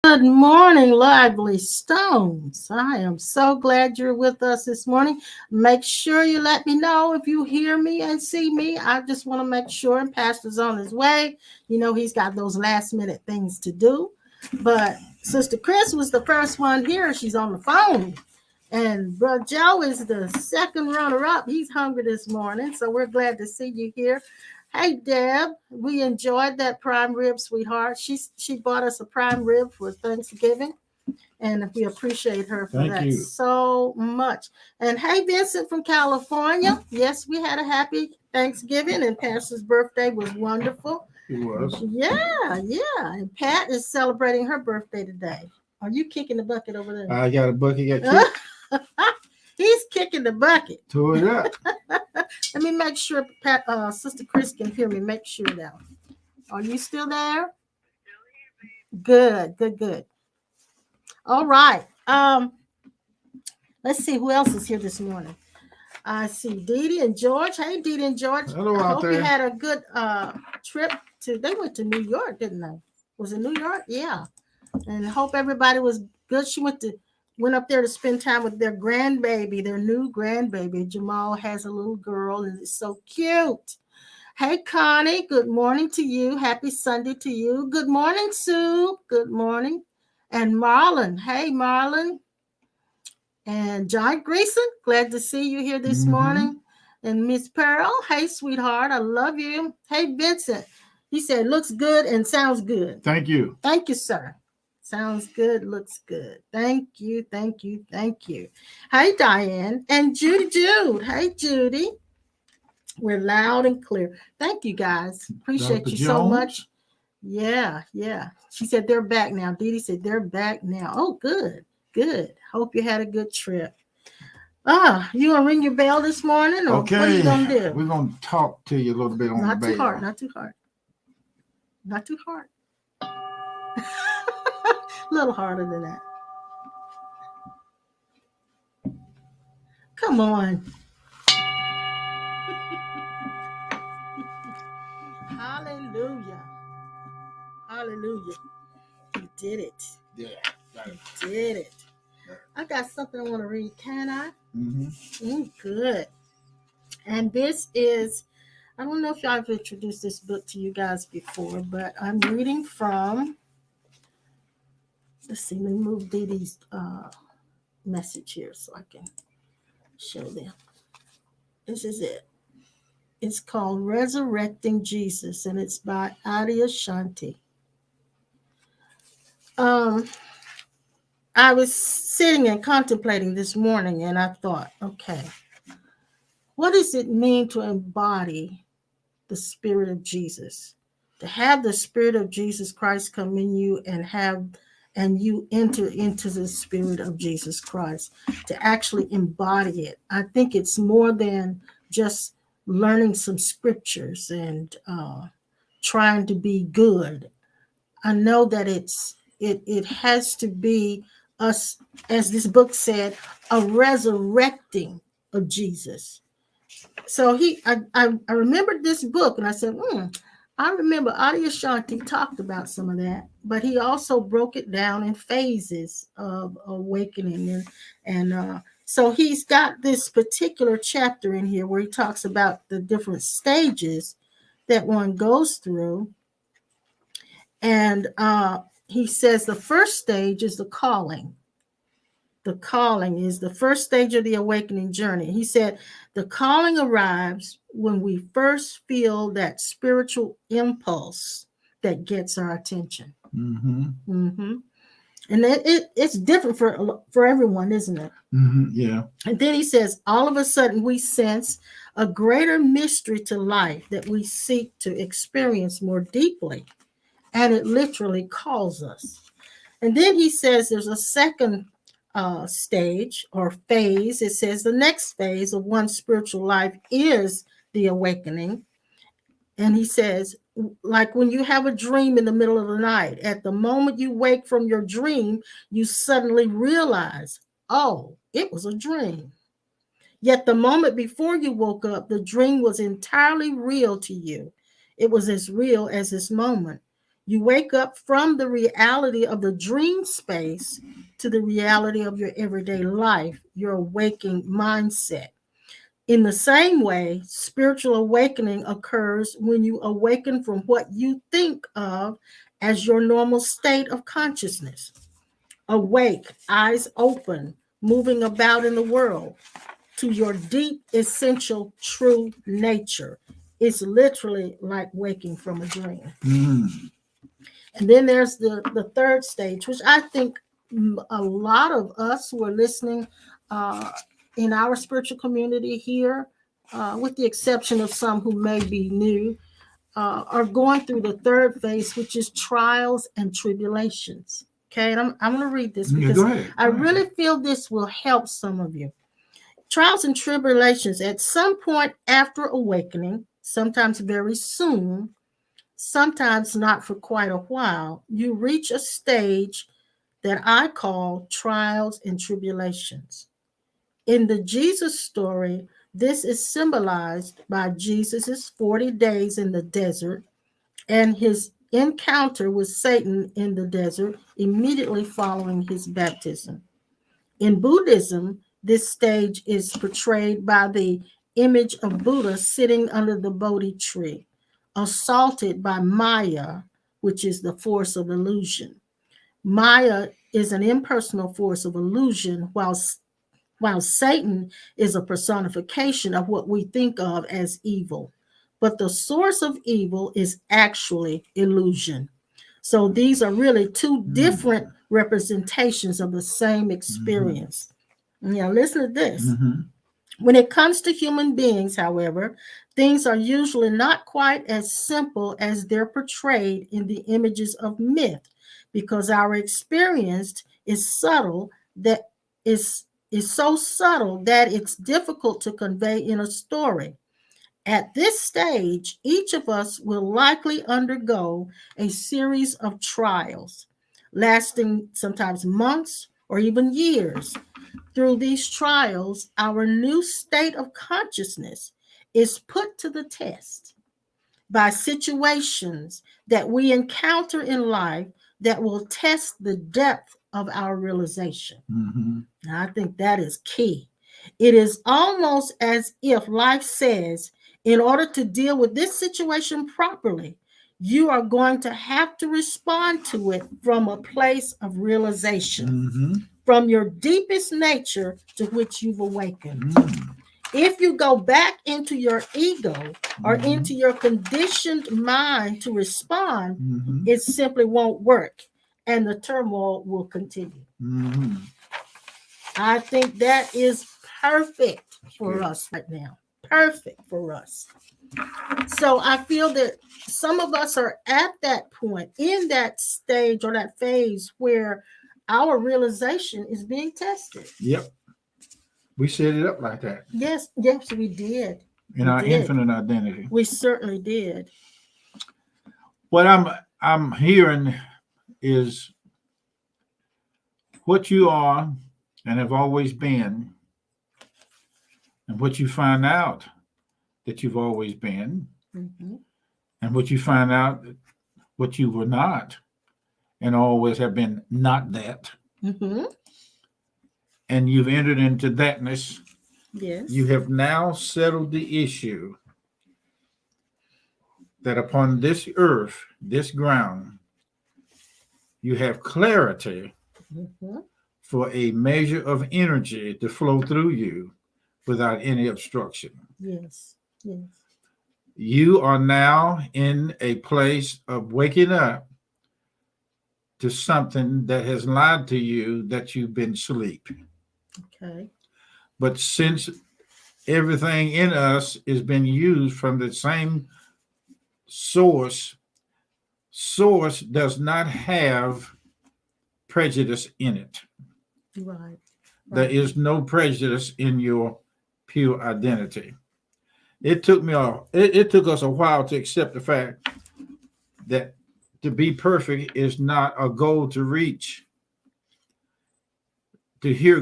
Good morning, lively stones. I am so glad you're with us this morning. Make sure you let me know if you hear me and see me. I just want to make sure, and Pastor's on his way. You know, he's got those last minute things to do. But Sister Chris was the first one here. She's on the phone. And Brother Joe is the second runner up. He's hungry this morning. So we're glad to see you here. Hey Deb, we enjoyed that prime rib, sweetheart. She bought us a prime rib for Thanksgiving, and we appreciate her for that so much. And hey Vincent from California, yes, we had a happy Thanksgiving, and Pastor's birthday was wonderful. It was. Yeah. And Pat is celebrating her birthday today. Are you kicking the bucket over there? I got a bucket. Got kicked. He's kicking the bucket. Tore it up. Let me make sure Sister Chris can hear me. Make sure now. Are you still there? Good. All right. Let's see who else is here this morning. I see Dee Dee and George. Hey, Dee Dee and George. Hello, I out hope there. you had a good trip they went to New York, didn't they? Was it New York? Yeah. And I hope everybody was good. She went up there to spend time with their grandbaby, their new grandbaby. Jamal has a little girl, and it's so cute. Hey, Connie, good morning to you. Happy Sunday to you. Good morning, Sue. Good morning. And Marlon. Hey, Marlon. And John Greason, glad to see you here this morning. And Miss Pearl, hey, sweetheart, I love you. Hey, Vincent, he said, looks good and sounds good. Thank you. Thank you, sir. Sounds good, looks good. Thank you. Hey, Diane and Jude. Hey, Judy. We're loud and clear. Thank you, guys. Appreciate Dr. you Jones? so much. Yeah. She said they're back now. Dee Dee said they're back now. Oh, good. Hope you had a good trip. You gonna ring your bell this morning, or Okay. what are you gonna do? We're gonna talk to you a little bit on Not the too bell. hard. Not too hard. A little harder than that. Come on. Hallelujah. You did it. Yeah. You did it. I got something I want to read. Can I? Good. And this is, I don't know if I've introduced this book to you guys before, but I'm reading from, let's see, let me move Dee Dee's message here so I can show them. This is it. It's called Resurrecting Jesus, and it's by Adia Shanti. I was sitting and contemplating this morning, and I thought, okay, what does it mean to embody the Spirit of Jesus? To have the Spirit of Jesus Christ come in you and you enter into the Spirit of Jesus Christ, to actually embody it. I think it's more than just learning some scriptures and trying to be good. I know that it has to be us, as this book said, a resurrecting of Jesus. So I remembered this book, and I said, I remember Adia Shanti talked about some of that, but he also broke it down in phases of awakening, and so he's got this particular chapter in here where he talks about the different stages that one goes through, and he says the first stage is the calling. The calling is the first stage of the awakening journey. He said the calling arrives when we first feel that spiritual impulse that gets our attention. And it's different for everyone, isn't it? Yeah. And then he says, all of a sudden we sense a greater mystery to life that we seek to experience more deeply. And it literally calls us. And then he says there's a second stage or phase. It says the next phase of one's spiritual life is the awakening. And he says, like when you have a dream in the middle of the night, at the moment you wake from your dream, you suddenly realize, oh, it was a dream. Yet the moment before you woke up, the dream was entirely real to you. It was as real as this moment. You wake up from the reality of the dream space to the reality of your everyday life, your waking mindset. In the same way, spiritual awakening occurs when you awaken from what you think of as your normal state of consciousness. Awake, eyes open, moving about in the world to your deep, essential, true nature. It's literally like waking from a dream. Mm. And then there's the third stage, which I think a lot of us who are listening uh, in our spiritual community here, with the exception of some who may be new, are going through the third phase, which is trials and tribulations. Okay, and I'm going to read this Yeah, because go ahead. I really feel this will help some of you. Trials and tribulations at some point after awakening, sometimes very soon, sometimes not for quite a while, you reach a stage that I call trials and tribulations. In the Jesus story, this is symbolized by Jesus's 40 days in the desert and his encounter with Satan in the desert immediately following his baptism. In Buddhism, this stage is portrayed by the image of Buddha sitting under the Bodhi tree, assaulted by Maya, which is the force of illusion. Maya is an impersonal force of illusion, while Satan is a personification of what we think of as evil. But the source of evil is actually illusion. So these are really two different representations of the same experience. Now, listen to this. Mm-hmm. When it comes to human beings, however, things are usually not quite as simple as they're portrayed in the images of myth, because our experience is subtle that is so subtle that it's difficult to convey in a story. At this stage, each of us will likely undergo a series of trials, lasting sometimes months or even years. Through these trials, our new state of consciousness is put to the test by situations that we encounter in life that will test the depth of our realization. Mm-hmm. Now, I think that is key. It is almost as if life says, in order to deal with this situation properly, you are going to have to respond to it from a place of realization, Mm-hmm. from your deepest nature to which you've awakened. Mm-hmm. If you go back into your ego or Mm-hmm. into your conditioned mind to respond, Mm-hmm. it simply won't work and the turmoil will continue. Mm-hmm. I think that is perfect for Good. us right now. Perfect for us. So I feel that some of us are at that point, in that stage or that phase where our realization is being tested. Yep. We set it up like that Yes, we did. in We our did. infinite identity. We certainly did. What I'm hearing is what you are and have always been, and what you find out that you've always been, Mm-hmm. and what you find out what you were not and always have been not that. Mm-hmm. And you've entered into thatness. Yes. You have now settled the issue that upon this earth, this ground, you have clarity Mm-hmm. for a measure of energy to flow through you without any obstruction. Yes. Yes. You are now in a place of waking up to something that has lied to you that you've been asleep. Okay. But since everything in us is being used from the same source does not have prejudice in it. Right. There is no prejudice in your pure identity. It took us a while to accept the fact that to be perfect is not a goal to reach. To hear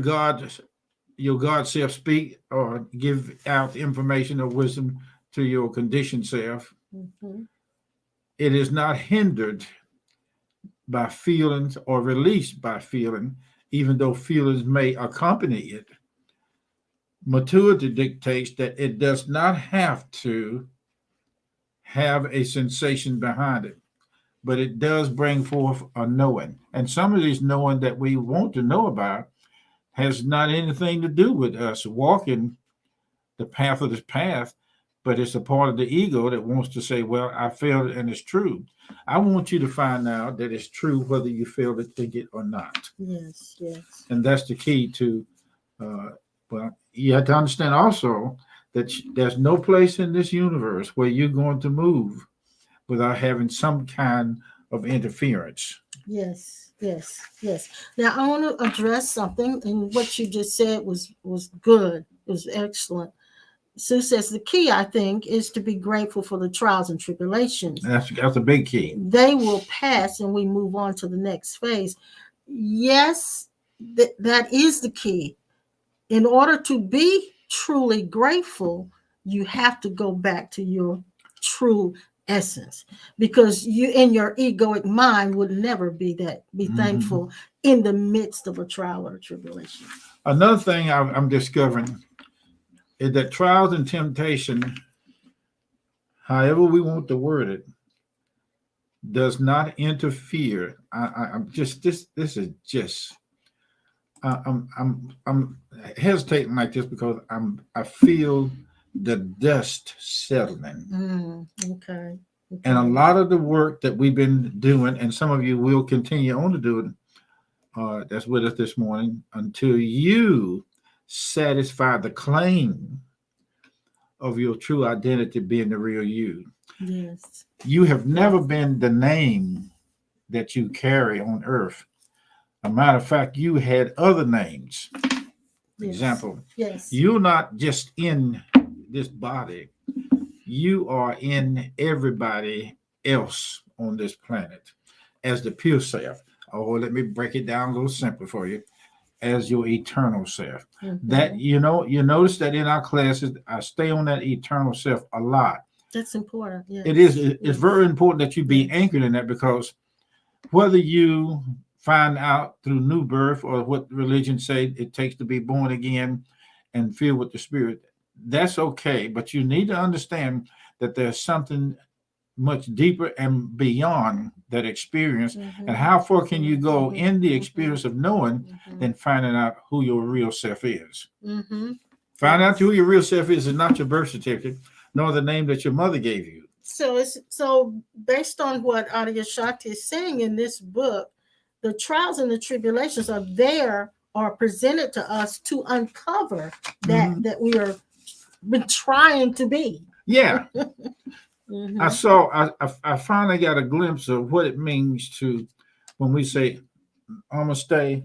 your God self speak or give out information or wisdom to your conditioned self, Mm-hmm. it is not hindered by feelings or released by feeling, even though feelings may accompany it. Maturity dictates that it does not have to have a sensation behind it, but it does bring forth a knowing. And some of these knowing that we want to know about has not anything to do with us walking the path of this path, but it's a part of the ego that wants to say, well, I felt it and it's true. I want you to find out that it's true whether you feel to think it or not. Yes, yes. And that's the key to, well, you have to understand also that there's no place in this universe where you're going to move without having some kind of interference. Yes, yes, yes. Now I want to address something, and what you just said was good. It was excellent. Sue says the key, I think, is to be grateful for the trials and tribulations. That's a big key. They will pass, and we move on to the next phase. Yes, that is the key. In order to be truly grateful, you have to go back to your true essence, because you in your egoic mind would never be thankful in the midst of a trial or a tribulation. Another thing I'm discovering is that trials and temptation, however we want to word it, does not interfere. I'm just this is just I'm hesitating like this because I feel the dust settling. Okay. And a lot of the work that we've been doing, and some of you will continue on to do it, that's with us this morning, until you satisfy the claim of your true identity being the real you. Yes. You have never been the name that you carry on earth. A matter of fact, you had other names. Yes. Example, yes. You're not just in this body. You are in everybody else on this planet as the pure self. Oh, let me break it down a little simpler for you. As your eternal self. That, you notice that in our classes, I stay on that eternal self a lot. That's important. Yes. It is. It's very important that you be anchored in that, because whether you find out through new birth or what religion say it takes to be born again and filled with the Spirit, that's okay. But you need to understand that there's something much deeper and beyond that experience. And how far can you go in the experience of knowing than finding out who your real self is? Find out who your real self is not your birth certificate, nor the name that your mother gave you. So based on what Adyashanti is saying in this book, the trials and the tribulations are there or presented to us to uncover that we are been trying to be. Yeah. I finally got a glimpse of what it means to, when we say namaste,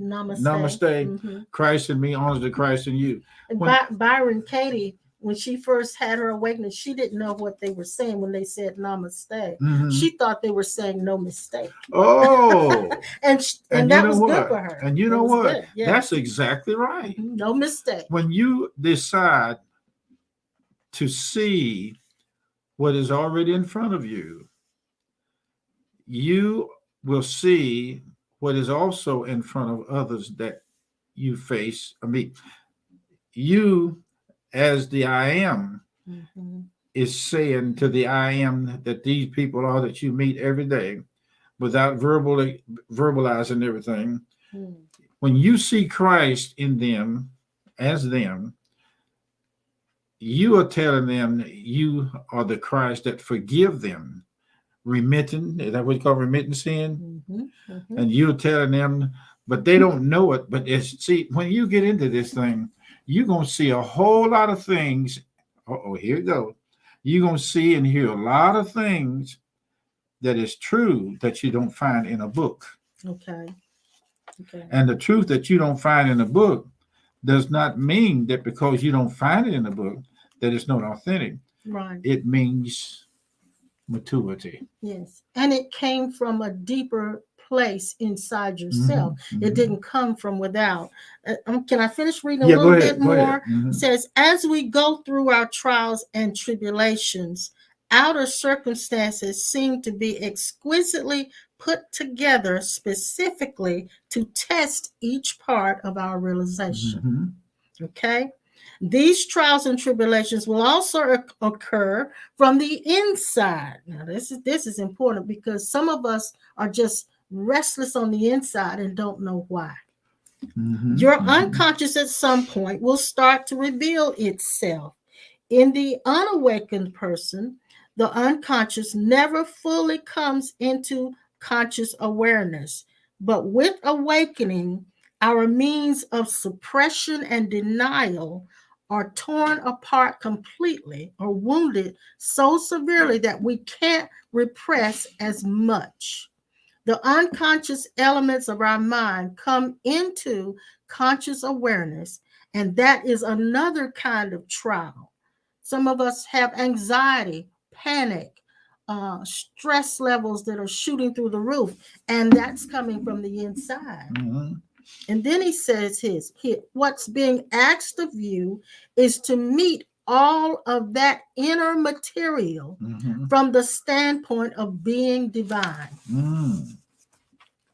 Christ in me honors the Christ in you. Byron Katie, when she first had her awakening, she didn't know what they were saying when they said namaste. She thought they were saying no mistake. Oh, and that was good for her. And you know what? Yeah. That's exactly right. No mistake. When you decide to see what is already in front of you, you will see what is also in front of others that you face. I mean, you as the I am is saying to the I am that these people are that you meet every day without verbalizing everything. When you see Christ in them as them, you are telling them you are the Christ that forgive them, remitting. Is that what you call remitting sin? And you're telling them, but they don't know it. But see, when you get into this thing, you're going to see a whole lot of things. Here it goes. You're going to see and hear a lot of things that is true that you don't find in a book. Okay. And the truth that you don't find in a book does not mean that because you don't find it in the book that it's not authentic. Right. It means maturity. Yes. And it came from a deeper place inside yourself. It didn't come from without. Can I finish reading a little bit more? It says, as we go through our trials and tribulations, outer circumstances seem to be exquisitely put together specifically to test each part of our realization. Mm-hmm. Okay? These trials and tribulations will also occur from the inside. Now, this is important because some of us are just restless on the inside and don't know why. Mm-hmm. Your Mm-hmm. unconscious at some point will start to reveal itself. In the unawakened person, the unconscious never fully comes into conscious awareness. But with awakening, our means of suppression and denial are torn apart completely or wounded so severely that we can't repress as much. The unconscious elements of our mind come into conscious awareness, and that is another kind of trial. Some of us have anxiety, panic, stress levels that are shooting through the roof, and that's coming from the inside. Mm-hmm. And then he says what's being asked of you is to meet all of that inner material Mm-hmm. from the standpoint of being divine. Mm.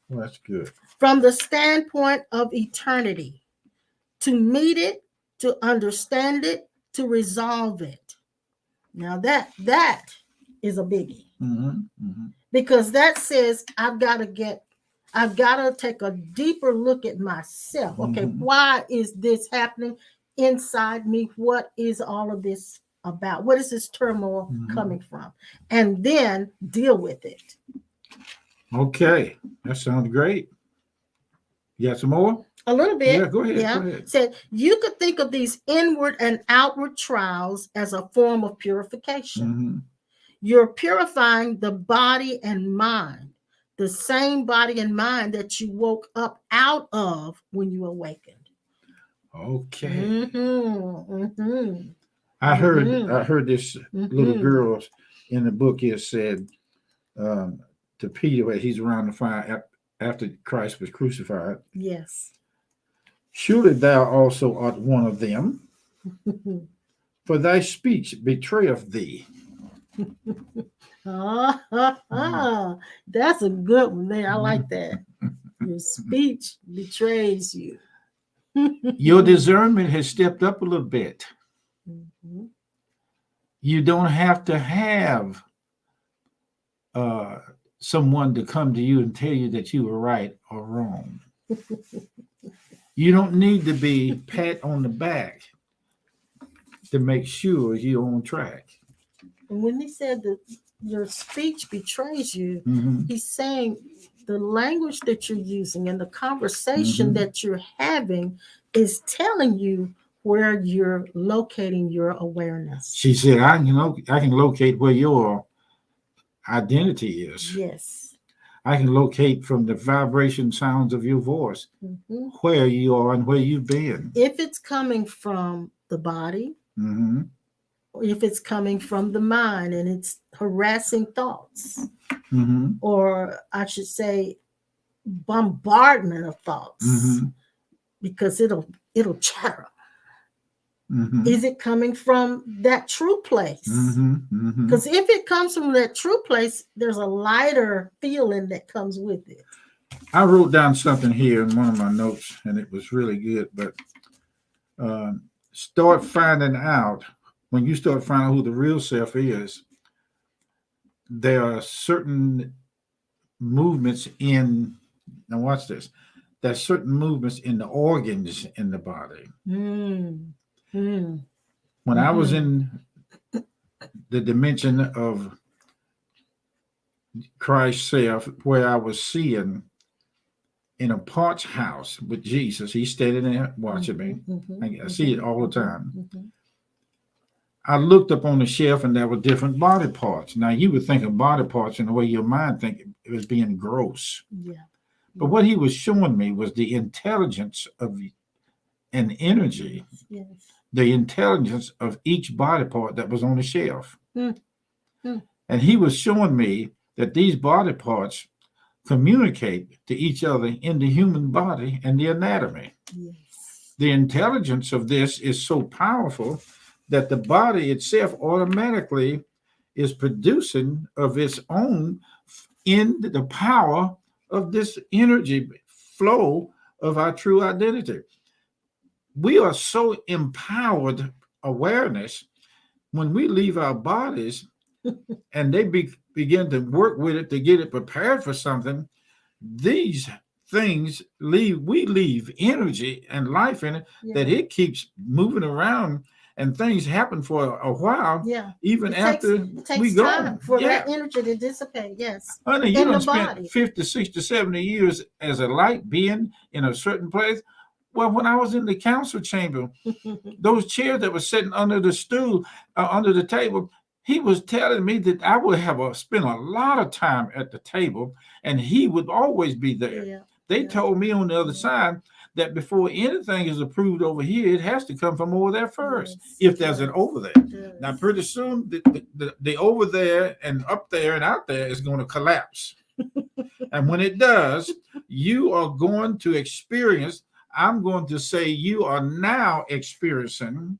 Well, that's good. From the standpoint of eternity, to meet it, to understand it, to resolve it. Now that is a biggie. Mm-hmm. Mm-hmm. Because that says I've got to take a deeper look at myself. Okay, Mm-hmm. why is this happening inside me? What is all of this about? What is this turmoil coming from? And then deal with it. Okay, that sounds great. You got some more? A little bit. Yeah, go ahead. Yeah. Go ahead. Said you could think of these inward and outward trials as a form of purification. Mm-hmm. You're purifying the body and mind, the same body and mind that you woke up out of when you awakened. Okay. Mm-hmm, mm-hmm, I heard this mm-hmm. little girl in the book here said to Peter, when he's around the fire after Christ was crucified, Yes. surely thou also art one of them, for thy speech betrayeth thee. That's a good one there. I like that. Your speech betrays you. Your discernment has stepped up a little bit. Mm-hmm. You don't have to have someone to come to you and tell you that you were right or wrong. You don't need to be pat on the back to make sure you're on track. And when he said that your speech betrays you, Mm-hmm. he's saying the language that you're using and the conversation that you're having is telling you where you're locating your awareness. She said, I can locate where your identity is. Yes. I can locate from the vibration sounds of your voice where you are and where you've been. If it's coming from the body, if it's coming from the mind and it's harassing thoughts, or I should say bombardment of thoughts, because it'll chatter. Is it coming from that true place? Because if it comes from that true place, there's a lighter feeling that comes with it. I wrote down something here in one of my notes, and it was really good. But start finding out, when you start finding out who the real self is, there are certain movements in, now watch this, there's certain movements in the organs in the body. When I was in the dimension of Christ's self, where I was seeing in a parts house with Jesus, he's standing there watching me. I see it all the time. I looked up on the shelf and there were different body parts. Now you would think of body parts in the way your mind think it was being gross. But what he was showing me was the intelligence of an energy, the intelligence of each body part that was on the shelf. And he was showing me that these body parts communicate to each other in the human body and the anatomy. The intelligence of this is so powerful that the body itself automatically is producing of its own in the power of this energy flow of our true identity. We are so empowered awareness when we leave our bodies and they begin to work with it to get it prepared for something. These things we leave energy and life in it that it keeps moving around, and things happen for a while. Yeah. Even It after takes we go. time for that energy to dissipate. Yes. Honey, you in don't the spend body. 50, 60, 70 years as a light being in a certain place. Well, when I was in the council chamber, those chairs that were sitting under the stool, under the table, he was telling me that I would have spend a lot of time at the table, and he would always be there. Yeah. They told me on the other side that before anything is approved over here, it has to come from over there first, if there's an over there. Yes. Now, pretty soon, the over there and up there and out there is going to collapse. And when it does, you are going to experience, I'm going to say you are now experiencing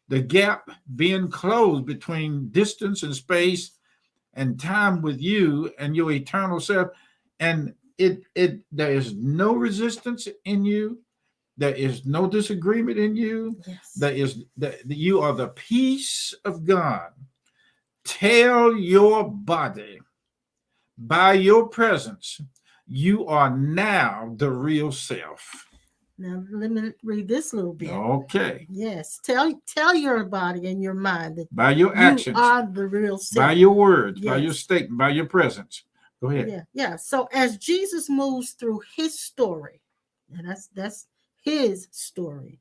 the gap being closed between distance and space and time with you and your eternal self. And there is no resistance in you. There is no disagreement in you. Yes. There is that you are the peace of God. Tell your body by your presence, you are now the real self. Now let me read this little bit. Okay. Yes. Tell your body and your mind that by your actions, you are the real self. by your words, by your statement, by your presence. Go ahead. Yeah. So as Jesus moves through his story, and that's his story,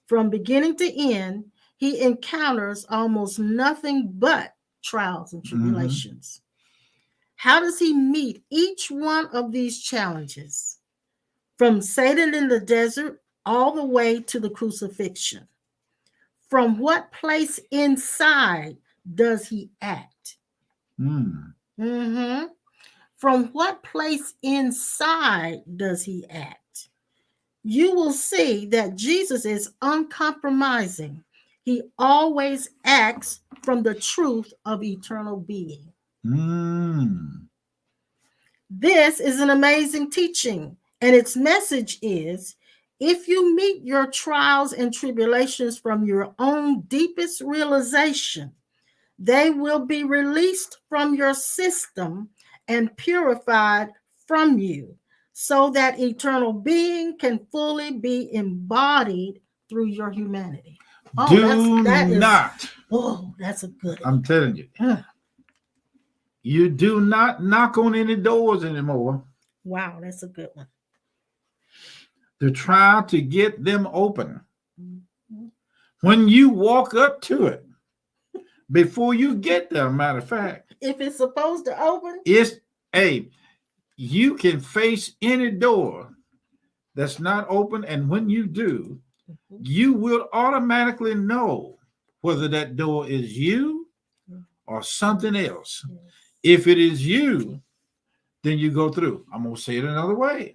from beginning to end, he encounters almost nothing but trials and tribulations. How does he meet each one of these challenges? From Satan in the desert all the way to the crucifixion. From what place inside does he act? From what place inside does he act? You will see that Jesus is uncompromising. He always acts from the truth of eternal being. This is an amazing teaching, and its message is, if you meet your trials and tribulations from your own deepest realization, they will be released from your system and purified from you, so that eternal being can fully be embodied through your humanity. Oh, that's a good one. I'm telling you. You do not knock on any doors anymore. Wow, that's a good one. To try to get them open. When you walk up to it, before you get there, matter of fact. If it's supposed to open? You can face any door that's not open, and when you do, you will automatically know whether that door is you or something else. If it is you, then you go through. I'm going to say it another way.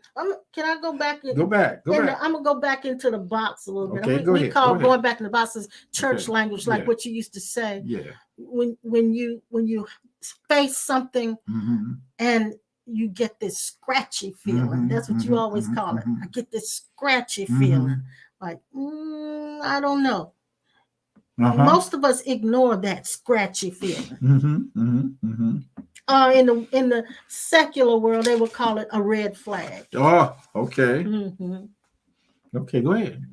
Can I go back? Go back. I'm going to go back into the box a little bit. Okay, we call going back in the box is church language, like what you used to say. Yeah. When you face something and you get this scratchy feeling. That's what you always call it. I get this scratchy feeling. Like, I don't know. Most of us ignore that scratchy feeling. In the secular world, they would call it a red flag. Oh, okay. Okay, go ahead.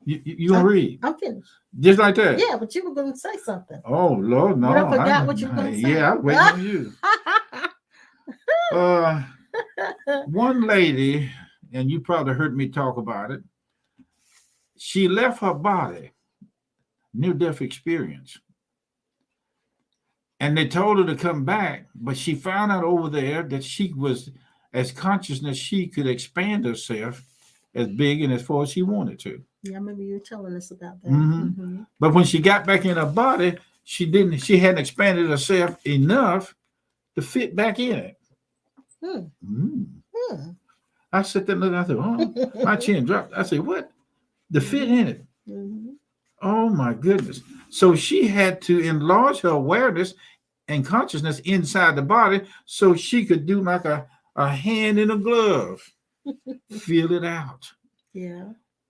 You gonna read? I'm finished. Just like that? Yeah, but you were going to say something. Oh, Lord, no. But I forgot what you were going to say. Yeah, I'm waiting on you. One lady, and you probably heard me talk about it, she left her body, near-death experience. And they told her to come back, but she found out over there that she was as consciousness, she could expand herself as big and as far as she wanted to. Yeah, I remember you were telling us about that. But when she got back in her body, she hadn't expanded herself enough to fit back in it. I sat there and looked, I thought, my chin dropped. I said, what? To fit in it. Oh my goodness. So she had to enlarge her awareness and consciousness inside the body so she could do like a hand in a glove. Feel it out. Yeah.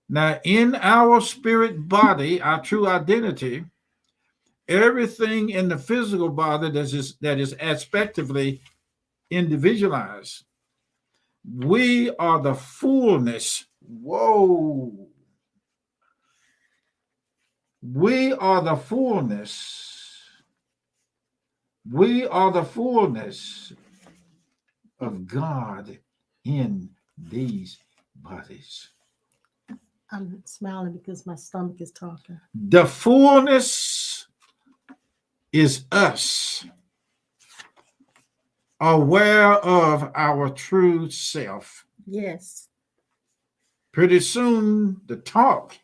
Now, in our spirit body, our true identity, everything in the physical body that is aspectively individualized, we are the fullness. Whoa. We are the fullness. We are the fullness of God in these bodies. I'm smiling because my stomach is talking. The fullness is us, aware of our true self. Yes. Pretty soon, the talk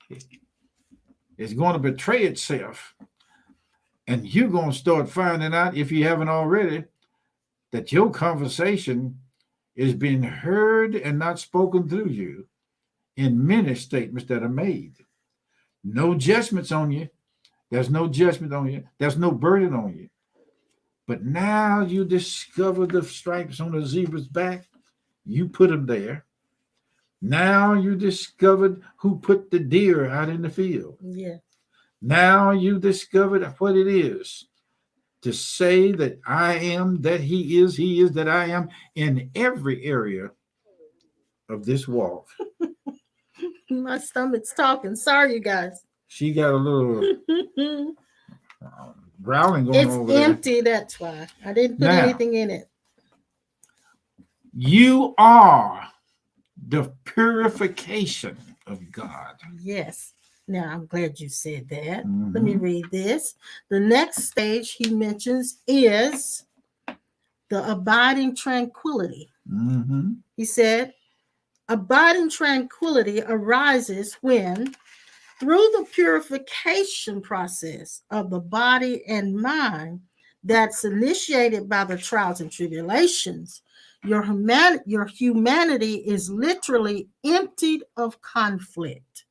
is going to betray itself. And you're going to start finding out, if you haven't already, that your conversation is being heard and not spoken through you in many statements that are made. No judgments on you. There's no judgment on you. There's no burden on you. But now you discover the stripes on the zebra's back. You put them there. Now you discovered who put the deer out in the field. Yeah. Now you discovered what it is to say that I am, that he is, that I am in every area of this walk. My stomach's talking. Sorry, you guys. She got a little growling going It's over there. It's empty, that's why. I didn't put anything in it. You are the purification of God. Yes. Now, I'm glad you said that. Mm-hmm. Let me read this. The next stage he mentions is the abiding tranquility. Mm-hmm. He said, abiding tranquility arises when, through the purification process of the body and mind that's initiated by the trials and tribulations, your humanity is literally emptied of conflict.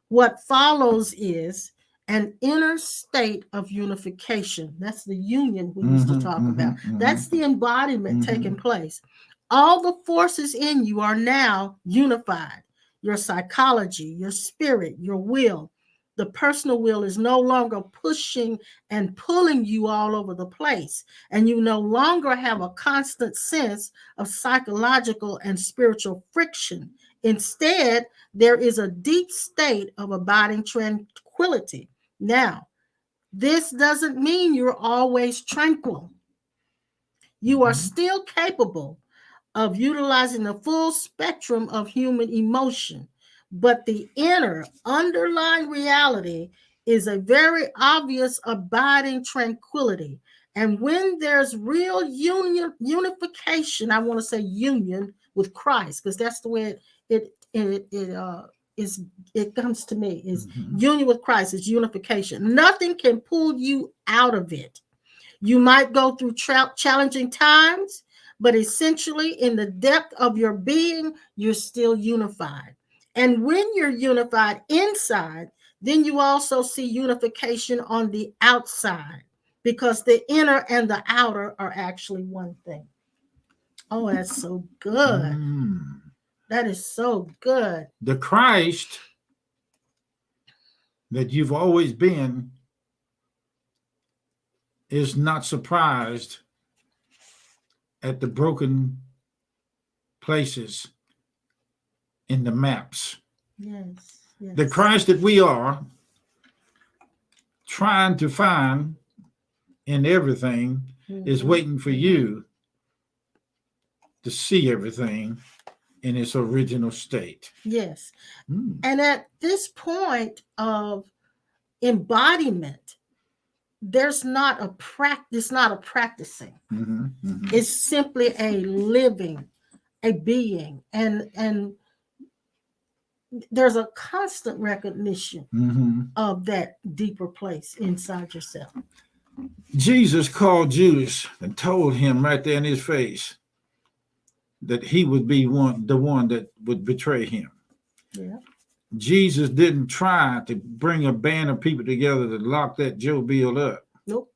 What follows is an inner state of unification. That's the union we used to talk about. That's the embodiment taking place. All the forces in you are now unified. Your psychology, your spirit, your will. The personal will is no longer pushing and pulling you all over the place. And you no longer have a constant sense of psychological and spiritual friction. Instead, there is a deep state of abiding tranquility. Now, this doesn't mean you're always tranquil. You are still capable of utilizing the full spectrum of human emotion, but the inner underlying reality is a very obvious abiding tranquility. And when there's real unification, I want to say union with Christ, because that's the way it comes to me, is union with Christ, is unification. Nothing can pull you out of it. You might go through challenging times, but essentially in the depth of your being, you're still unified. And when you're unified inside, then you also see unification on the outside, because the inner and the outer are actually one thing. Oh, that's so good. That is so good. The Christ that you've always been is not surprised at the broken places in the maps. Yes. The Christ that we are trying to find in everything is waiting for you to see everything in its original state. Yes. And at this point of embodiment, there's not a practice, not a practicing. It's simply a living, a being, and there's a constant recognition of that deeper place inside yourself. Jesus called Judas and told him right there in his face that he would be the one that would betray him. Yeah. Jesus didn't try to bring a band of people together to lock that Joe Bill up. Nope.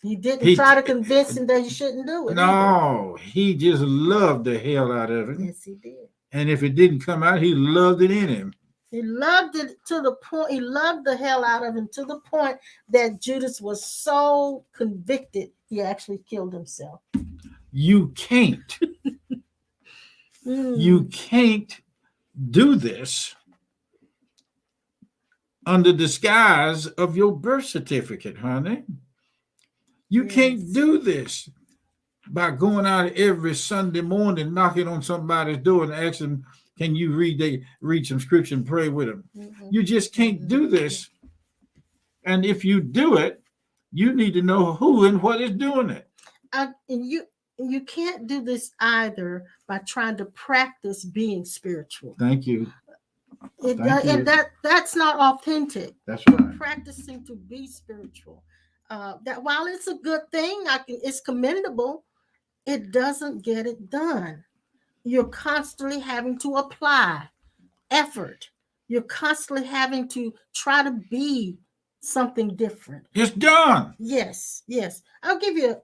He didn't He try to convince him that he shouldn't do it. No, he just loved the hell out of it. Yes, he did. And if it didn't come out, he loved it in him. He loved it to the point, he loved the hell out of him to the point that Judas was so convicted, he actually killed himself. You can't. You can't do this under disguise of your birth certificate, honey. You can't do this by going out every Sunday morning, knocking on somebody's door and asking, can you read some scripture and pray with them? You just can't do this. And if you do it, you need to know who and what is doing it. And you can't do this either by trying to practice being spiritual. Thank you. And that's not authentic. That's You're right. practicing to be spiritual. That while it's a good thing, it's commendable, it doesn't get it done. You're constantly having to apply effort. You're constantly having to try to be something different. It's done. Yes. I'll give you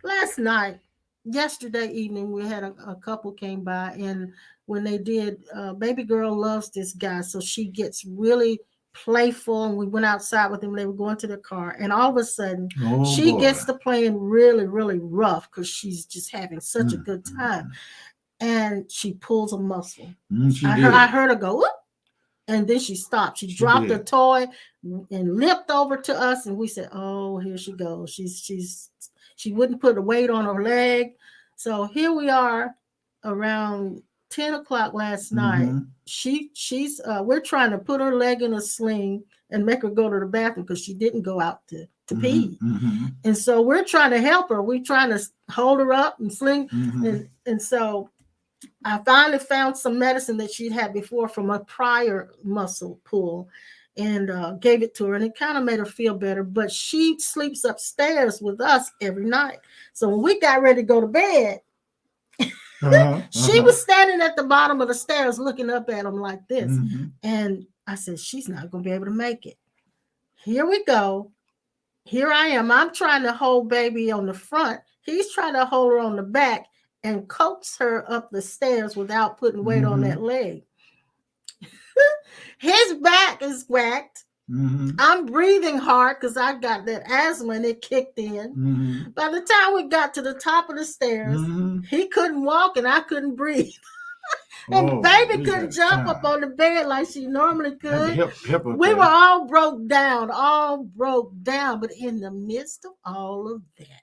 last night, yesterday evening, we had a couple came by, and when they did, baby girl loves this guy, so she gets really playful, and we went outside with them. They were going to their car, and all of a sudden she gets to playing really, really rough because she's just having such a good time, and she pulls a muscle. I heard her go, whoop, and then she stopped. She dropped the toy and limped over to us, and we said, oh, here she goes. She wouldn't put a weight on her leg. So here we are around 10 o'clock last night. She's we're trying to put her leg in a sling and make her go to the bathroom because she didn't go out to pee. And so we're trying to help her. We're trying to hold her up and sling. And so I finally found some medicine that she'd had before from a prior muscle pull and gave it to her, and it kind of made her feel better. But she sleeps upstairs with us every night. So when we got ready to go to bed, she was standing at the bottom of the stairs looking up at him like this. And I said, she's not going to be able to make it. Here we go. Here I am. I'm trying to hold baby on the front. He's trying to hold her on the back and coax her up the stairs without putting weight on that leg. His back is whacked. I'm breathing hard because I got that asthma and it kicked in. By the time we got to the top of the stairs, he couldn't walk and I couldn't breathe. And baby couldn't jump up on the bed like she normally could. We were all broke down. But in the midst of all of that,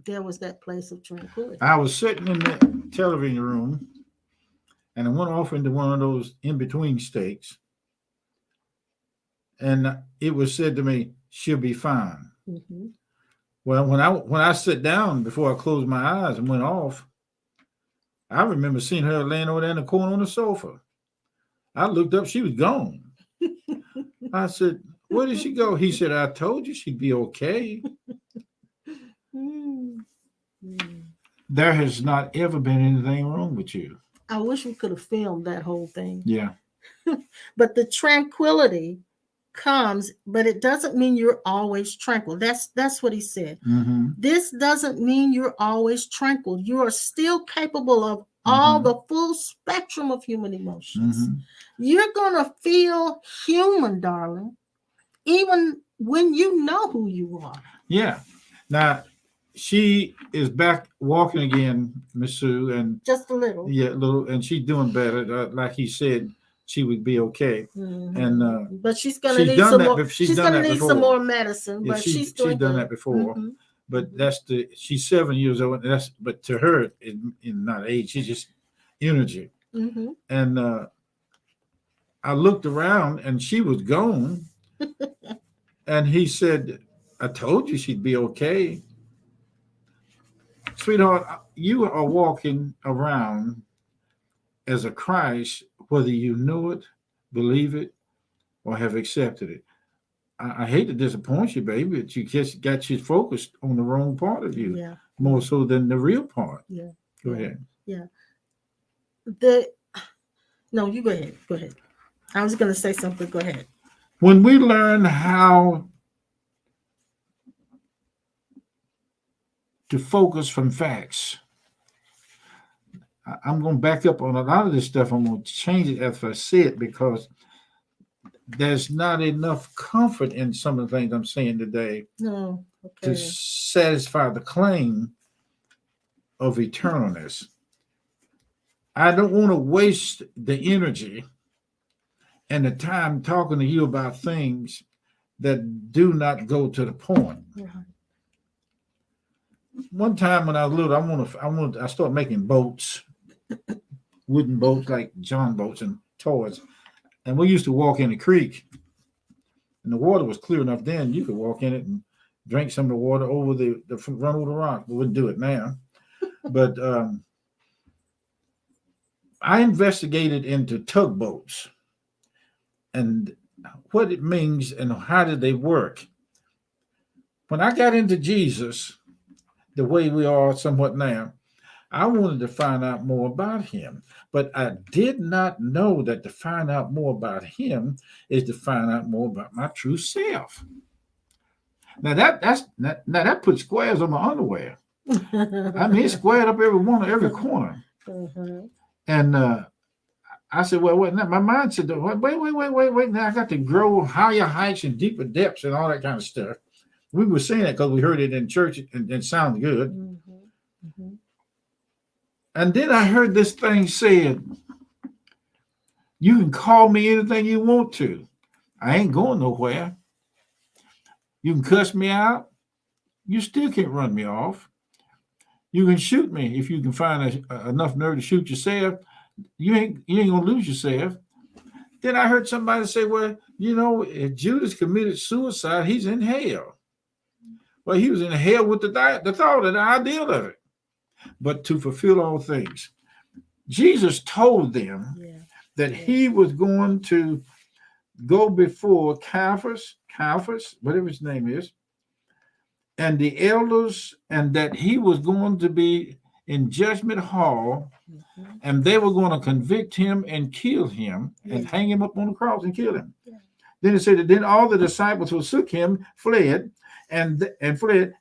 there was that place of tranquility. I was sitting in the television room, and I went off into one of those in-between states, and it was said to me, she'll be fine. Well, when I sat down before I closed my eyes and went off, I remember seeing her laying over there in the corner on the sofa. I looked up, she was gone. I said, where did she go? He said, I told you she'd be okay. There has not ever been anything wrong with you. I wish we could have filmed that whole thing. Yeah. But the tranquility comes, but it doesn't mean you're always tranquil. That's what he said. This doesn't mean you're always tranquil. You are still capable of all the full spectrum of human emotions. You're going to feel human, darling, even when you know who you are. Yeah. Now, she is back walking again, Miss Sue, and just a little. Yeah, a little, and she's doing better. Like he said, she would be okay. And but she's gonna need some more. She's gonna need some more medicine. Yeah, but she's done that before. But she's 7 years old. And but to her, in not age, she's just energy. And I looked around, and she was gone. And he said, "I told you she'd be okay." Sweetheart, you are walking around as a Christ, whether you know it, believe it, or have accepted it. I hate to disappoint you, baby, but you just got you focused on the wrong part of you, more so than the real part. Go ahead. No, you go ahead. Go ahead. I was going to say something. Go ahead. When we learn how to focus from facts. I'm going to back up on a lot of this stuff. I'm going to change it as I say it because there's not enough comfort in some of the things I'm saying today No. to Okay. satisfy the claim of eternalness. I don't want to waste the energy and the time talking to you about things that do not go to the point. Mhm. One time when I was little, I started making boats, wooden boats like John boats and toys. And we used to walk in the creek, and the water was clear enough then you could walk in it and drink some of the water over the run over the rock. We wouldn't do it now. But I investigated into tugboats and what it means and how did they work. When I got into Jesus, the way we are somewhat now, I wanted to find out more about him, but I did not know that to find out more about him is to find out more about my true self. Now that puts squares on my underwear. I mean, it's squared up every corner. Mhm. And I said, well, wait. Now my mind said, wait. Now I got to grow higher heights and deeper depths and all that kind of stuff. We were saying that because we heard it in church and it sounded good. Mhm. Mhm. And then I heard this thing said, you can call me anything you want to. I ain't going nowhere. You can cuss me out. You still can't run me off. You can shoot me if you can find enough nerve to shoot yourself. You ain't gonna lose yourself. Then I heard somebody say, well, if Judas committed suicide, he's in hell. Well, he was in hell with the thought and the idea of it. But to fulfill all things, Jesus told them that he was going to go before Caiaphas, whatever his name is, and the elders, and that he was going to be in judgment hall, and they were going to convict him and kill him and hang him up on the cross and kill him. Then it said that then all the disciples who forsook him fled, and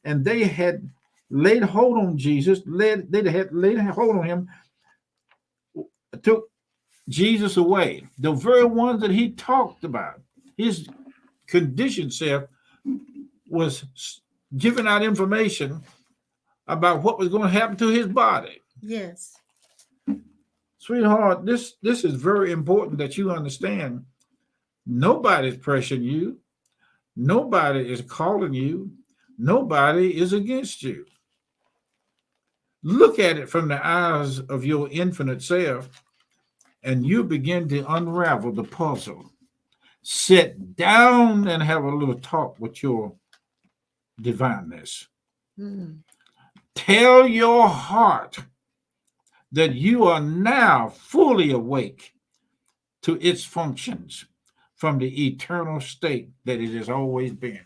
they had laid hold on Jesus, they had laid hold on him, took Jesus away. The very ones that he talked about, his conditioned self was giving out information about what was going to happen to his body. Yes. Sweetheart, this is very important that you understand. Nobody's pressuring you. Nobody is calling you. Nobody is against you. Look at it from the eyes of your infinite self, and you begin to unravel the puzzle. Sit down and have a little talk with your divineness. Mm. Tell your heart that you are now fully awake to its functions from the eternal state that it has always been.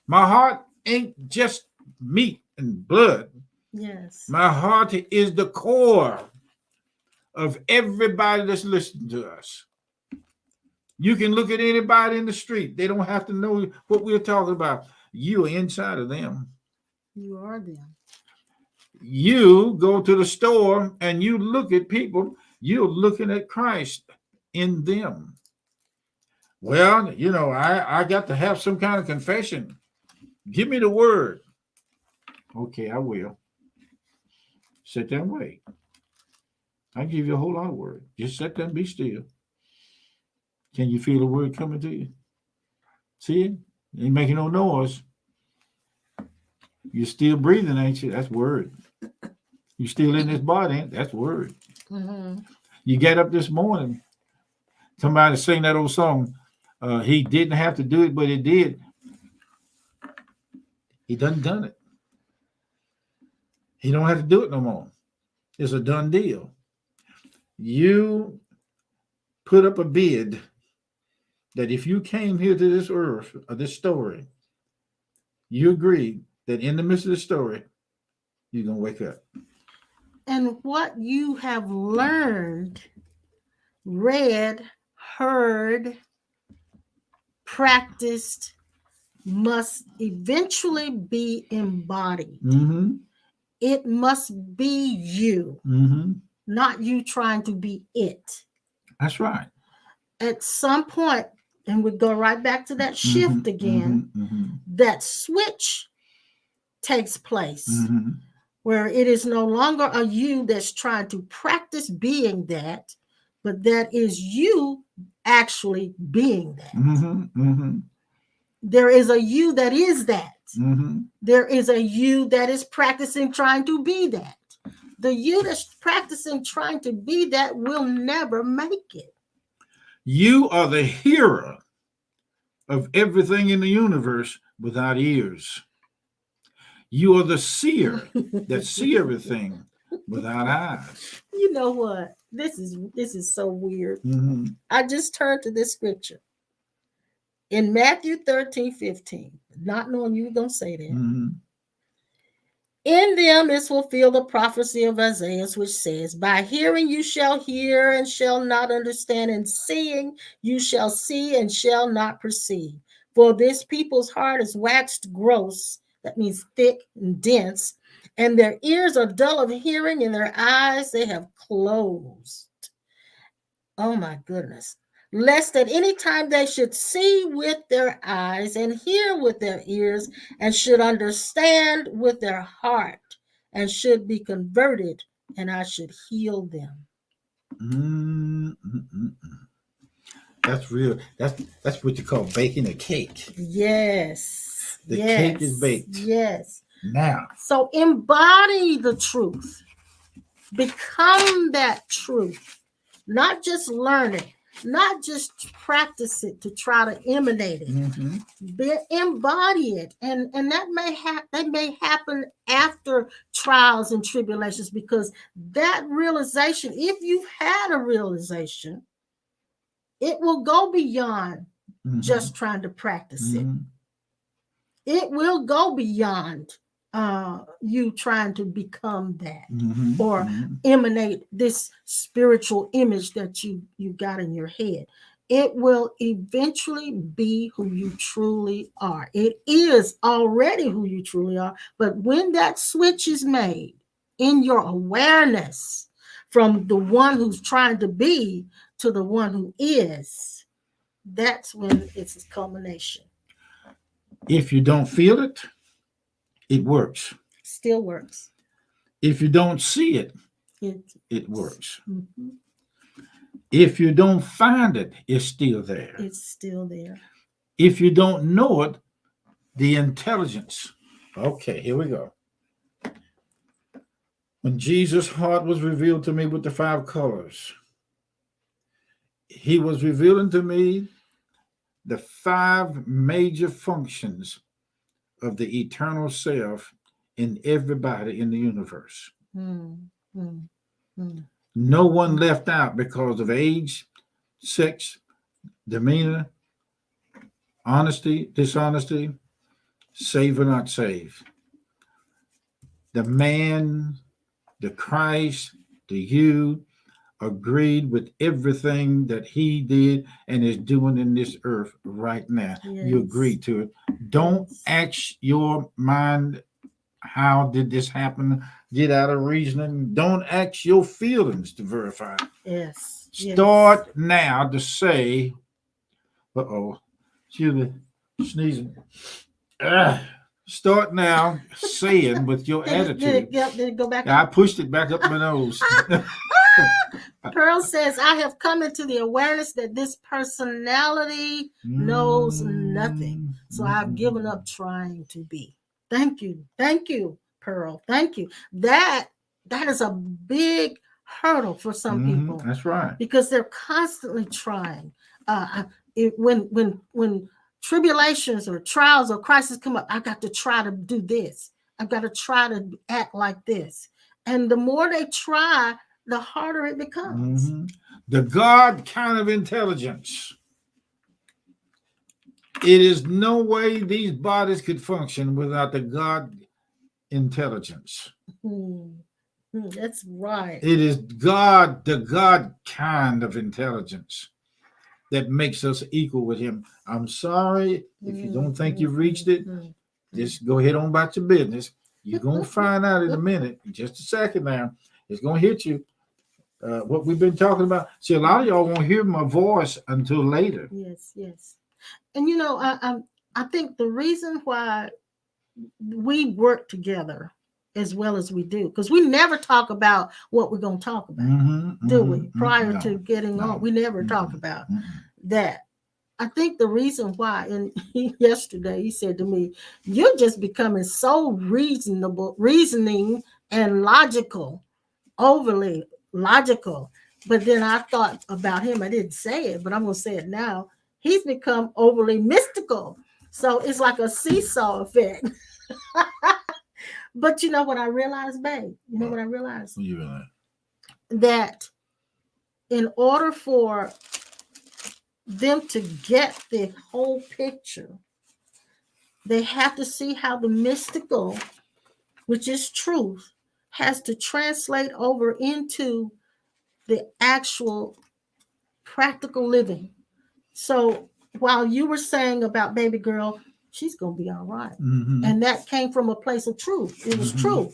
My heart ain't just meat and blood. Yes. My heart is the core of everybody that's listening to us. You can look at anybody in the street. They don't have to know what we're talking about. You are inside of them. You are them. You go to the store and you look at people, you're looking at Christ in them. Well, I got to have some kind of confession. Give me the word. Okay, I will. Sit there and wait. I give you a whole lot of word. Just sit there and be still. Can you feel the word coming to you? See it? Ain't making no noise. You're still breathing, ain't you? That's word. You still in this body, ain't? That's word. Mm-hmm. You get up this morning. Somebody sing that old song. He didn't have to do it, but he did. He done it. He don't have to do it no more. It's a done deal. You put up a bid that if you came here to this earth or this story, you agreed that in the midst of the story, you're going to wake up. And what you have learned, read, heard, practiced must eventually be embodied. Mm-hmm. It must be you, not you trying to be it. That's right. At some point, and we go right back to that shift again, that switch takes place where it is no longer a you that's trying to practice being that, but that is you actually being that. There is a you that is that. There is a you that is practicing trying to be that. The you that's practicing trying to be that will never make it. You are the hearer of everything in the universe without ears. You are the seer that see everything without eyes. You know what? This is so weird. I just turned to this scripture. In Matthew 13:15, not knowing you were going to say that. In them is fulfilled the prophecy of Isaiah, which says, by hearing you shall hear and shall not understand, and seeing you shall see and shall not perceive. For this people's heart is waxed gross, that means thick and dense, and their ears are dull of hearing, and their eyes they have closed. Oh my goodness. Lest at any time they should see with their eyes and hear with their ears and should understand with their heart and should be converted, and I should heal them. That's real. That's what you call baking a cake. Yes. The cake is baked. Yes. Now. So embody the truth. Become that truth. Not just learn it. Not just practice it to try to emanate it, but embody it, and that may happen after trials and tribulations, because that realization, if you've had a realization, it will go beyond just trying to practice it. It will go beyond you trying to become that or emanate this spiritual image that you got in your head. It will eventually be who you truly are. It is already who you truly are, but when that switch is made in your awareness from the one who's trying to be to the one who is, that's when it's a culmination. If you don't feel it, it works. Still works. If you don't see it, it works. If you don't find it, it's still there. It's still there. If you don't know it, the intelligence. Okay, here we go. When Jesus' heart was revealed to me with the 5 colors, he was revealing to me the 5 major functions of the eternal self in everybody in the universe. No one left out because of age, sex, demeanor, honesty, dishonesty, save or not save. The man, the Christ, the you, agreed with everything that he did and is doing in this earth right now. Yes. You agree to it. Don't ask your mind, how did this happen? Get out of reasoning. Don't ask your feelings to verify. Yes. Start now to say, excuse me, sneezing. Start now saying with your attitude. Did it go back? I pushed it back up my nose. Pearl says, I have come into the awareness that this personality knows nothing. So I've given up trying to be. Thank you. Thank you, Pearl. Thank you. That is a big hurdle for some people. That's right. Because they're constantly trying. When tribulations or trials or crises come up, I got to try to do this. I've got to try to act like this. And the more they try, the harder it becomes. The God kind of intelligence. It is no way these bodies could function without the God intelligence. That's right. It is God, the God kind of intelligence that makes us equal with him. I'm sorry if you don't think you've reached it. Just go ahead on about your business. You're going to find out in a minute, in just a second now. It's going to hit you. What we've been talking about. See, a lot of y'all won't hear my voice until later. Yes, yes. And you know, I think the reason why we work together as well as we do, because we never talk about what we're going to talk about, do we? Prior to getting on, we never talk about that. I think the reason why, and yesterday he said to me, "You're just becoming so reasoning and logical, overly logical." But then I thought about him. I didn't say it, but I'm going to say it now. He's become overly mystical. So it's like a seesaw effect. But you know what I realized, babe? You know what I realized? What you realize? That in order for them to get the whole picture, they have to see how the mystical, which is truth, has to translate over into the actual practical living. So while you were saying about baby girl, she's going to be all right. And that came from a place of truth. It was true.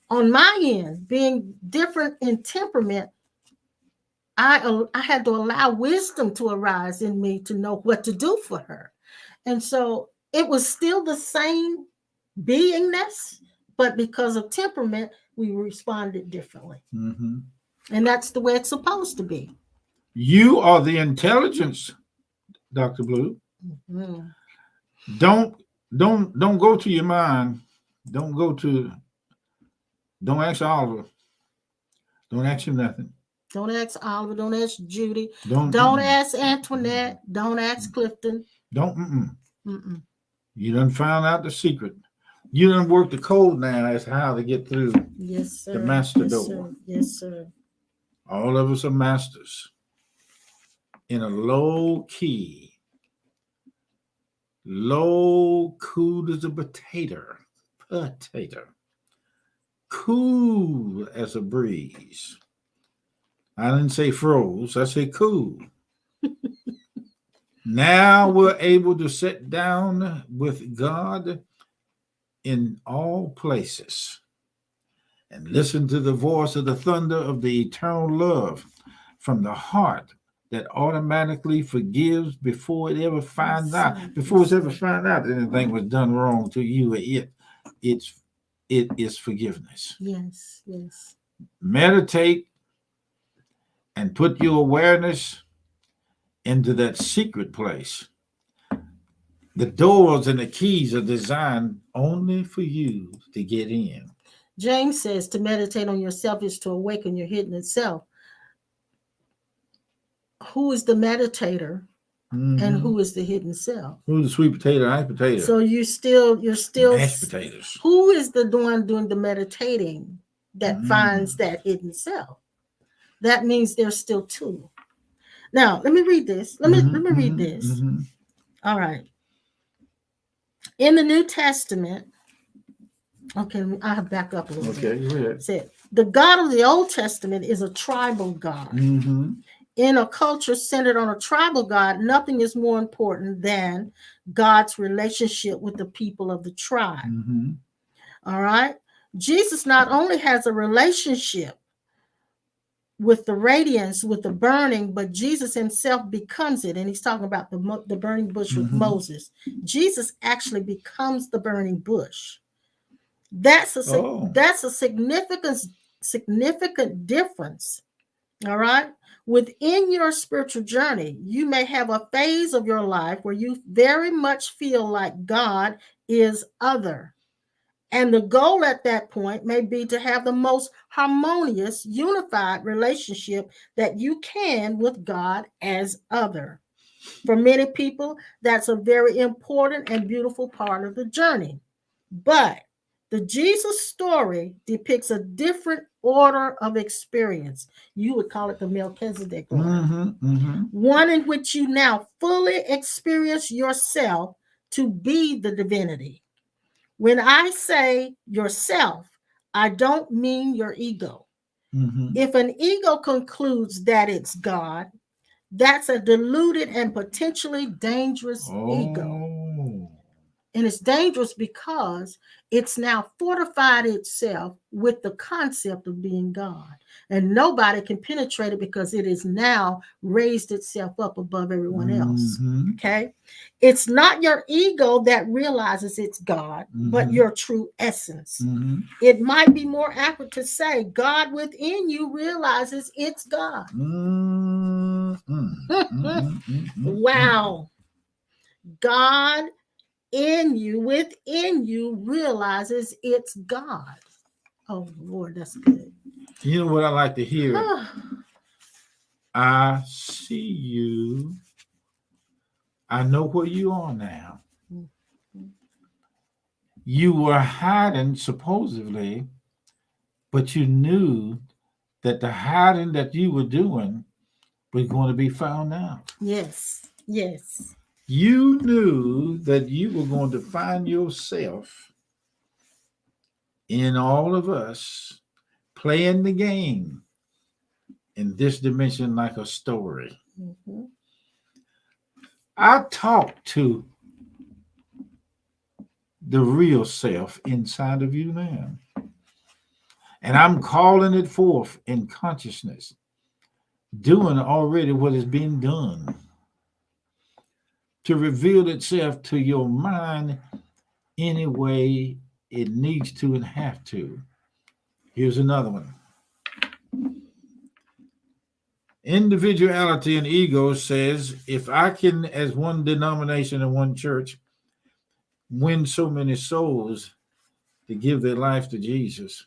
On my end, being different in temperament, I had to allow wisdom to arise in me to know what to do for her. And so it was still the same beingness, but because of temperament, we responded differently. And that's the way it's supposed to be. You are the intelligence, Dr. Blue. Don't go to your mind. Don't ask Oliver. Don't ask him nothing. Don't ask Oliver. Don't ask Judy. Don't ask Antoinette. Don't ask Clifton. Don't. You done found out the secret. You done worked the code now as to how to get through the master door. Yes, sir. All of us are masters. In a low key, low, cool as a potato, cool as a breeze. I didn't say froze, I said cool. Now we're able to sit down with God in all places and listen to the voice of the thunder of the eternal love from the heart that automatically forgives before it ever finds out, before it's ever found out that anything was done wrong to you. It is forgiveness. Yes, yes. Meditate and put your awareness into that secret place. The doors and the keys are designed only for you to get in. James says to meditate on yourself is to awaken your hidden self. Who is the meditator and who is the hidden self? Who's the sweet potato, mashed potato? So you're still mashed potatoes. Who is the one doing the meditating that finds that hidden self? That means there's still two. Now, let me read this. Let me read this. All right. In the New Testament, okay, I'll back up a little bit. Okay, go ahead. Said, the God of the Old Testament is a tribal God. In a culture centered on a tribal God, nothing is more important than God's relationship with the people of the tribe. All right. Jesus not only has a relationship with the radiance, with the burning, but Jesus himself becomes it. And he's talking about the burning bush with Moses. Jesus actually becomes the burning bush. That's a significant difference. All right. Within your spiritual journey, you may have a phase of your life where you very much feel like God is other. And the goal at that point may be to have the most harmonious, unified relationship that you can with God as other. For many people, that's a very important and beautiful part of the journey. But the Jesus story depicts a different order of experience. You would call it the Melchizedek order. One in which you now fully experience yourself to be the divinity. When I say yourself, I don't mean your ego. If an ego concludes that it's God, that's a deluded and potentially dangerous ego. And it's dangerous because it's now fortified itself with the concept of being God. And nobody can penetrate it because it is now raised itself up above everyone else. Okay? It's not your ego that realizes it's God, but your true essence. It might be more accurate to say God within you realizes it's God. Wow. God in you, within you, realizes it's God. Oh, Lord, that's good. You know what I like to hear? I see you. I know where you are now. You were hiding, supposedly, but you knew that the hiding that you were doing was going to be found out. Yes, yes. You knew that you were going to find yourself in all of us playing the game in this dimension like a story. I talk to the real self inside of you now. And I'm calling it forth in consciousness, doing already what is being done to reveal itself to your mind any way it needs to and have to. Here's another one. Individuality and ego says, if I can, as one denomination and one church, win so many souls to give their life to Jesus,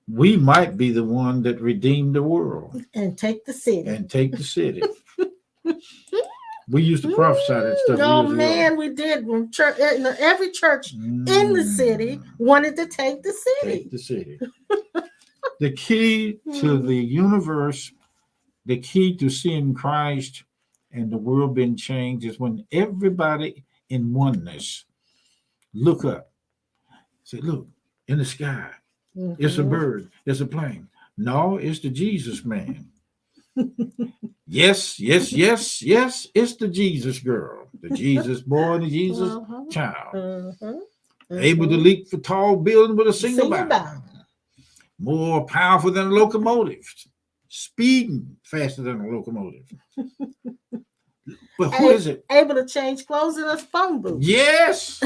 we might be the one that redeemed the world. And take the city. We used to prophesy that stuff. Oh, man, we did. When church, every church in the city wanted to take the city. The key to the universe, the key to seeing Christ and the world being changed is when everybody in oneness look up. Say, look, in the sky, it's a bird, it's a plane. No, it's the Jesus man. Yes, it's the Jesus girl, the Jesus boy, the Jesus child. Able to leap for tall building with a single bound. More powerful than a locomotive. Speeding faster than a locomotive. But who is it? Able to change clothes in a phone booth. Yes.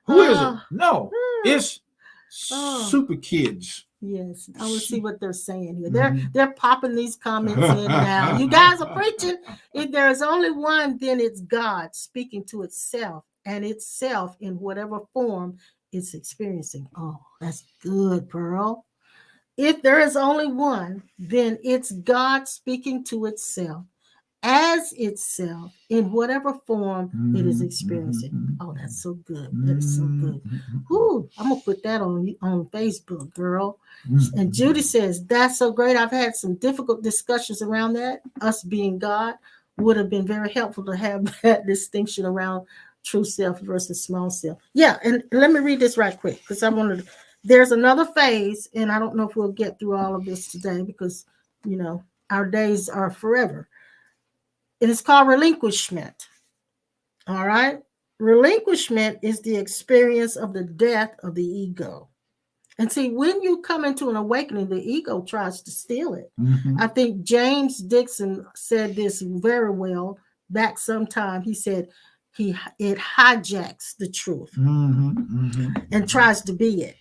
Who is it? No, it's super kids. Yes, I will see what they're saying here. They're popping these comments in now. You guys are preaching. If there is only one, then it's God speaking to itself and itself in whatever form it's experiencing. Oh, that's good, Pearl. If there is only one, then it's God speaking to itself as itself in whatever form it is experiencing. Oh, that's so good. That is so good. Ooh, I'm gonna put that on Facebook, girl. And Judy says, that's so great. I've had some difficult discussions around that. Us being God would have been very helpful to have that distinction around true self versus small self. Yeah, and let me read this right quick because I wanted to. There's another phase, and I don't know if we'll get through all of this today because, our days are forever. It is called relinquishment. All right. Relinquishment is the experience of the death of the ego. And see, when you come into an awakening, the ego tries to steal it. I think James Dixon said this very well back sometime. He said it hijacks the truth and tries to be it.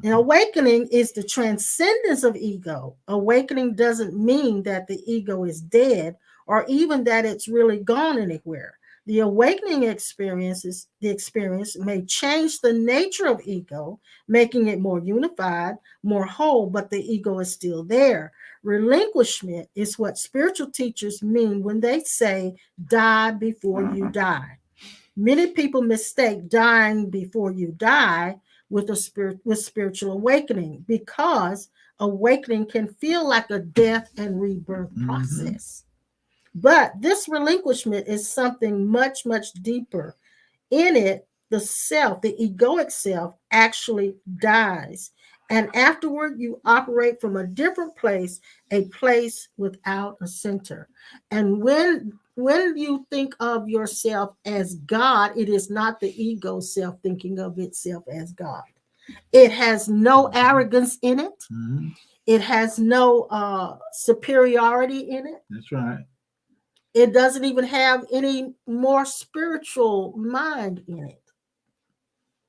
And awakening is the transcendence of ego. Awakening doesn't mean that the ego is dead or even that it's really gone anywhere. The awakening experience may change the nature of ego, making it more unified, more whole, but the ego is still there. Relinquishment is what spiritual teachers mean when they say, die before you die. Many people mistake dying before you die with spiritual awakening because awakening can feel like a death and rebirth process. But this relinquishment is something much, much deeper. In it, the self, the egoic self, actually dies. And afterward, you operate from a different place, a place without a center. And when when you think of yourself as God, it is not the ego self thinking of itself as God. It has no arrogance in it. Mm-hmm. It has no superiority in it. That's right. It doesn't even have any more spiritual mind in it.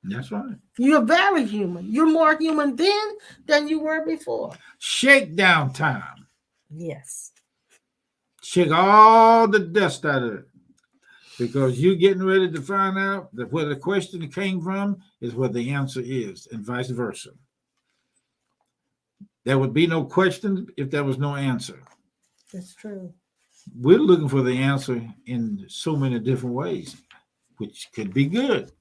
That's right. You're very human. You're more human then than you were before. Shakedown time. Yes. Shake all the dust out of it. Because you're getting ready to find out that where the question came from is where the answer is, and vice versa. There would be no question if there was no answer. That's true. We're looking for the answer in so many different ways, which could be good.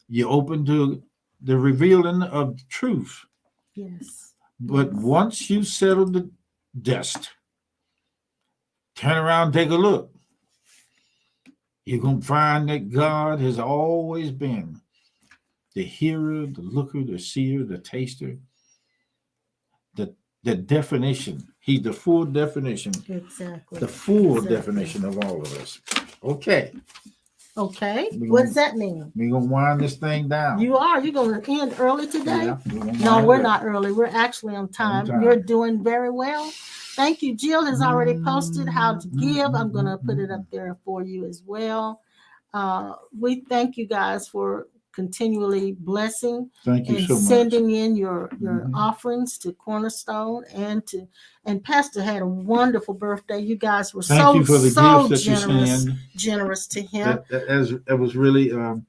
You're open to the revealing of truth. Yes. But once you settle the dust, turn around, take a look. You're going to find that God has always been the hearer, the looker, the seer, the taster, the definition. He's the full definition. Exactly. The full definition of all of us. Okay. Okay. What does that mean? We're going to wind this thing down. You are. You're going to end early today? Yeah, no, we're not early. We're actually on time. You're doing very well. Thank you. Jill has already posted how to give. I'm going to put it up there for you as well. We thank you guys for continually blessing and so sending in your offerings to Cornerstone and Pastor had a wonderful birthday. You guys were thank you for the gifts that generous to him. That was really a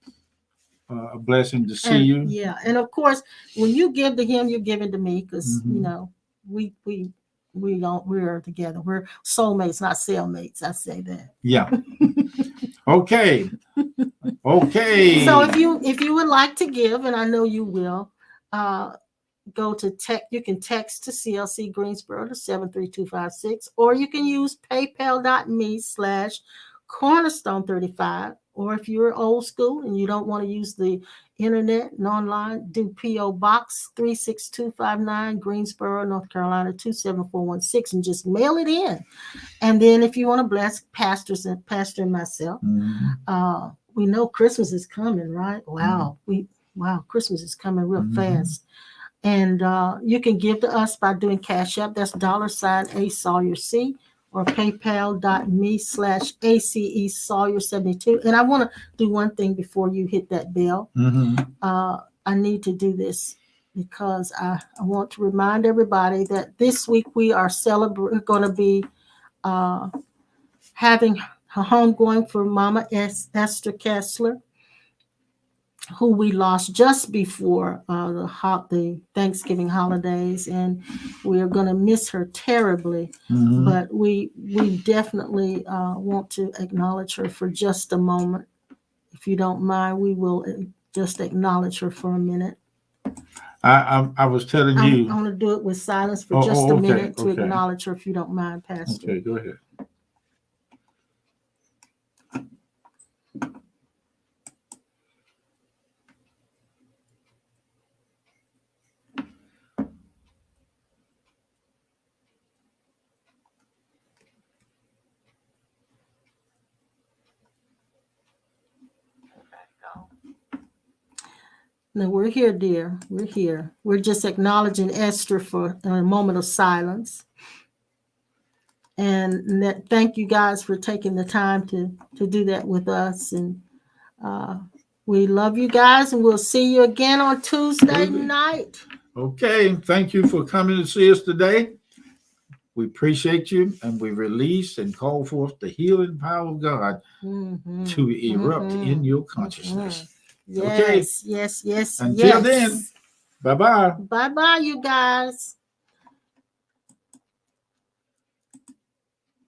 blessing to see you. Yeah, and of course, when you give to him, you're giving to me because you know we're together. We're soulmates, not cellmates. I say that. Yeah. Okay. Okay. So if you would like to give, and I know you will, go to you can text to CLC Greensboro to 73256, or you can use paypal.me/cornerstone35. Or if you're old school and you don't want to use the internet and online, do P.O. Box 36259, Greensboro, North Carolina 27416, and just mail it in. And then if you want to bless Pastor and myself, we know Christmas is coming, right? Wow. Christmas is coming real fast. And you can give to us by doing Cash App. That's $A Sawyer C, or paypal.me/ACE Sawyer 72. And I want to do one thing before you hit that bell. I need to do this because I want to remind everybody that this week we are going to be having a homegoing for Mama Esther Kessler, who we lost just before the Thanksgiving holidays, and we are going to miss her terribly. But we definitely want to acknowledge her for just a moment. If you don't mind, we will just acknowledge her for a minute. I was telling you. I want to do it with silence for just a minute to acknowledge her, if you don't mind, Pastor. Okay, go ahead. No, we're here, dear. We're here. We're just acknowledging Esther for a moment of silence. And thank you guys for taking the time to do that with us. And we love you guys, and we'll see you again on Tuesday night. Okay. Thank you for coming to see us today. We appreciate you, and we release and call forth the healing power of God to erupt in your consciousness. Yes, okay. Yes. Until then, bye-bye. Bye-bye, you guys.